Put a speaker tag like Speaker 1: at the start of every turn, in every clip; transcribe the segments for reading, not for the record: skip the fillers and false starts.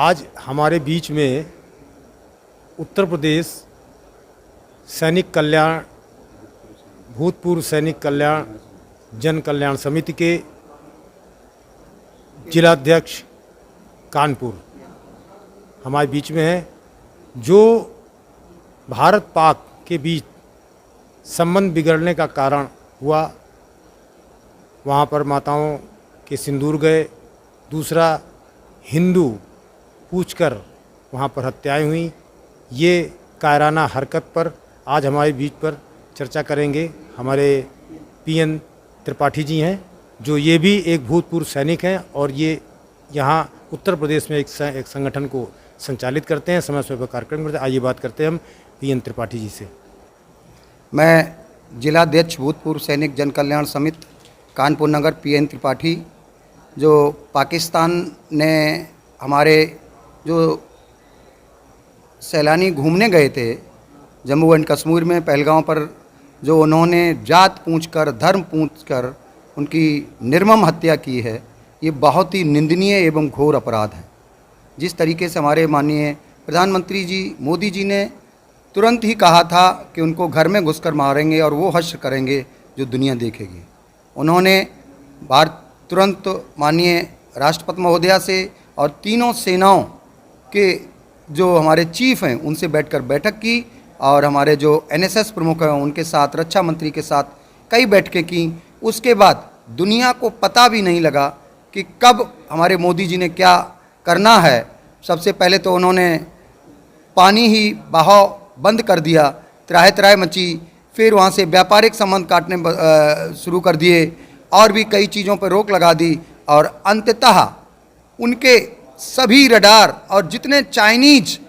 Speaker 1: आज हमारे बीच में उत्तर प्रदेश सैनिक कल्याण भूतपूर्व सैनिक कल्याण जन कल्याण समिति के जिलाध्यक्ष कानपुर हमारे बीच में है। जो भारत पाक के बीच संबंध बिगड़ने का कारण हुआ, वहाँ पर माताओं के सिंदूर गए। दूसरा, हिंदू पूछकर वहाँ पर हत्याएं हुई। ये कायराना हरकत पर आज हमारे बीच पर चर्चा करेंगे हमारे पीएन त्रिपाठी जी हैं, जो ये भी एक भूतपूर्व सैनिक हैं और ये यहाँ उत्तर प्रदेश में एक संगठन को संचालित करते हैं, समय समय पर कार्यक्रम करते हैं। आइए बात करते हैं हम पीएन त्रिपाठी जी से।
Speaker 2: मैं जिलाध्यक्ष भूतपूर्व सैनिक जन कल्याण समिति कानपुर नगर पीएन त्रिपाठी, जो पाकिस्तान ने हमारे जो सैलानी घूमने गए थे जम्मू एंड कश्मीर में पहलगांव पर, जो उन्होंने जात पूछकर धर्म पूछकर उनकी निर्मम हत्या की है, ये बहुत ही निंदनीय एवं घोर अपराध है। जिस तरीके से हमारे माननीय प्रधानमंत्री जी मोदी जी ने तुरंत ही कहा था कि उनको घर में घुसकर मारेंगे और वो हश्र करेंगे जो दुनिया देखेगी, उन्होंने तुरंत माननीय राष्ट्रपति महोदया से और तीनों सेनाओं के जो हमारे चीफ हैं उनसे बैठकर बैठक की और हमारे जो एनएसएस प्रमुख हैं उनके साथ, रक्षा मंत्री के साथ कई बैठकें की। उसके बाद दुनिया को पता भी नहीं लगा कि कब हमारे मोदी जी ने क्या करना है। सबसे पहले तो उन्होंने पानी ही बहाव बंद कर दिया, त्राहे त्राहे मची। फिर वहाँ से व्यापारिक संबंध काटने शुरू कर दिए और भी कई चीज़ों पर रोक लगा दी और अंततः उनके सभी रडार और जितने चाइनीज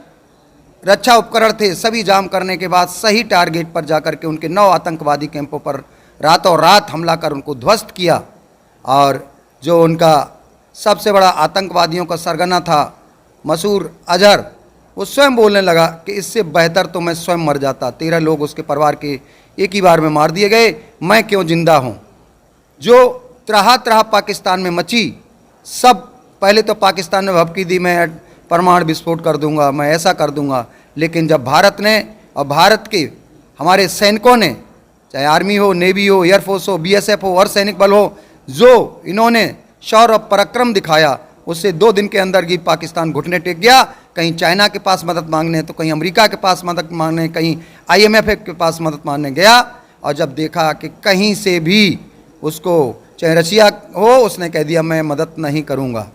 Speaker 2: रक्षा उपकरण थे सभी जाम करने के बाद सही टारगेट पर जाकर के उनके 9 आतंकवादी कैंपों पर रातों रात हमला कर उनको ध्वस्त किया। और जो उनका सबसे बड़ा आतंकवादियों का सरगना था मसूद अजहर, वो स्वयं बोलने लगा कि इससे बेहतर तो मैं स्वयं मर जाता। 13 लोग उसके परिवार के एक ही बार में मार दिए गए, मैं क्यों जिंदा हूँ। जो त्राह पाकिस्तान में मची, सब पहले तो पाकिस्तान ने धमकी दी, मैं परमाणु विस्फोट कर दूंगा, मैं ऐसा कर दूंगा। लेकिन जब भारत ने और भारत के हमारे सैनिकों ने, चाहे आर्मी हो, नेवी हो, एयरफोर्स हो, बीएसएफ हो और सैनिक बल हो, जो इन्होंने शौर्य और पराक्रम दिखाया, उससे 2 दिन के अंदर ही पाकिस्तान घुटने टेक गया। कहीं चाइना के पास मदद मांगने तो कहीं अमेरिका के पास मदद मांगने, कहीं IMF के पास मदद मांगने गया। और जब देखा कि कहीं से भी उसको, चाहे रशिया हो, उसने कह दिया मैं मदद नहीं करूंगा,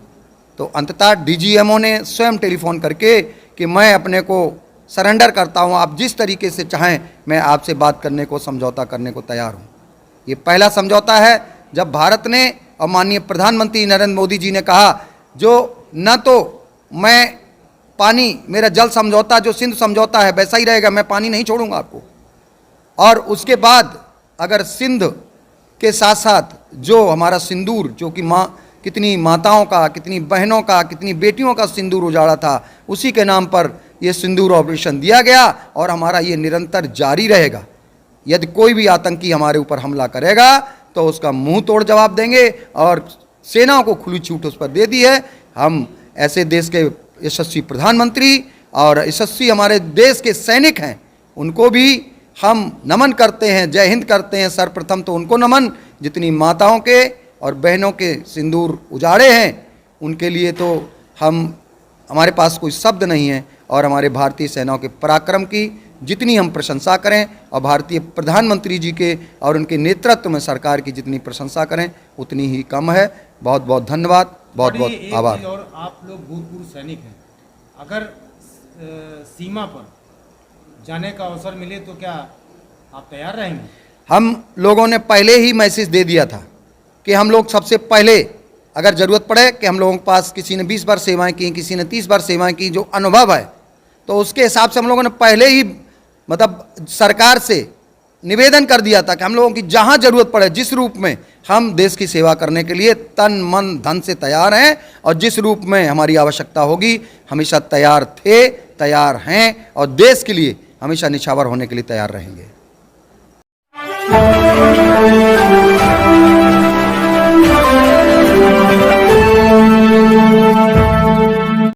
Speaker 2: तो अंततः DGMO ने स्वयं टेलीफोन करके कि मैं अपने को सरेंडर करता हूं, आप जिस तरीके से चाहें मैं आपसे बात करने को, समझौता करने को तैयार हूं। ये पहला समझौता है जब भारत ने और माननीय प्रधानमंत्री नरेंद्र मोदी जी ने कहा, जो न तो मैं पानी, मेरा जल समझौता जो सिंध समझौता है वैसा ही रहेगा, मैं पानी नहीं छोड़ूंगा आपको। और उसके बाद अगर सिंध के साथ साथ जो हमारा सिंदूर, जो कि कितनी माताओं का, कितनी बहनों का, कितनी बेटियों का सिंदूर उजाड़ा था, उसी के नाम पर ये सिंदूर ऑपरेशन दिया गया और हमारा ये निरंतर जारी रहेगा। यदि कोई भी आतंकी हमारे ऊपर हमला करेगा तो उसका मुंह तोड़ जवाब देंगे और सेनाओं को खुली छूट उस पर दे दी है। हम ऐसे देश के यशस्वी प्रधानमंत्री और यशस्वी हमारे देश के सैनिक हैं, उनको भी हम नमन करते हैं, जय हिंद करते हैं। सर्वप्रथम तो उनको नमन जितनी माताओं के और बहनों के सिंदूर उजाड़े हैं, उनके लिए तो हमारे पास कोई शब्द नहीं है। और हमारे भारतीय सेनाओं के पराक्रम की जितनी हम प्रशंसा करें और भारतीय प्रधानमंत्री जी के और उनके नेतृत्व में सरकार की जितनी प्रशंसा करें उतनी ही कम है। बहुत बहुत धन्यवाद, बहुत बहुत आभार।
Speaker 1: और आप लोग भूतपूर्व सैनिक हैं, अगर सीमा पर जाने का अवसर मिले तो क्या आप तैयार रहेंगे? हम
Speaker 2: लोगों ने पहले ही मैसेज दे दिया था कि हम लोग सबसे पहले, अगर ज़रूरत पड़े कि हम लोगों के पास किसी ने 20 बार सेवाएं की, किसी ने 30 बार सेवाएं की, जो अनुभव है, तो उसके हिसाब से हम लोगों ने पहले ही मतलब सरकार से निवेदन कर दिया था कि हम लोगों की जहां ज़रूरत पड़े, जिस रूप में हम देश की सेवा करने के लिए तन मन धन से तैयार हैं और जिस रूप में हमारी आवश्यकता होगी हमेशा तैयार थे, तैयार हैं और देश के लिए हमेशा निछावर होने के लिए तैयार रहेंगे।